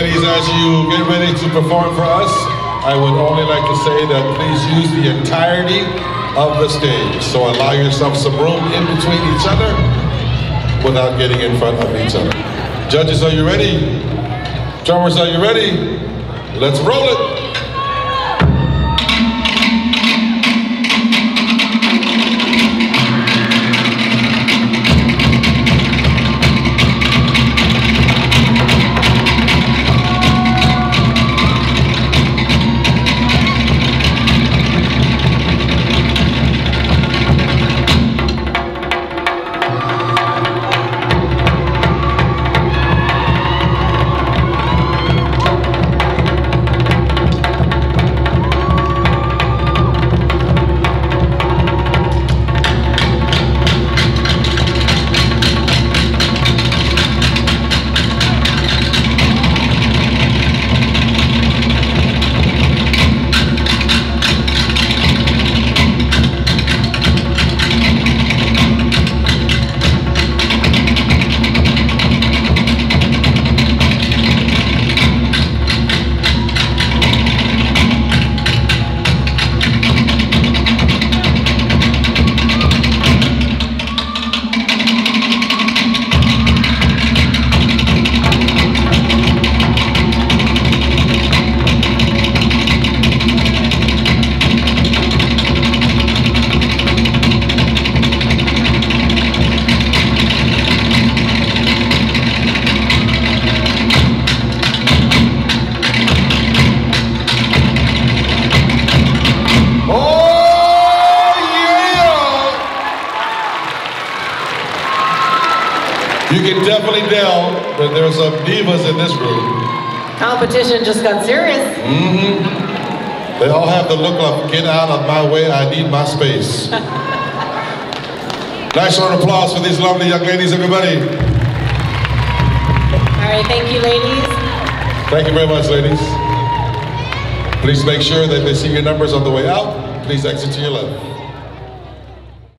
ladies, as you get ready to perform for us, I would only like to say that please use the entirety of the stage. So allow yourself some room in between each other without getting in front of each other. Judges, are you ready? Drummers, are you ready? Let's roll it. You can definitely tell that there's some divas in this room. Competition just got serious. They all have the look of, get out of my way, I need my space. Nice round of applause for these lovely young ladies, everybody. All right, thank you, ladies. Thank you very much, ladies. Please make sure that they see your numbers on the way out. Please exit to your left.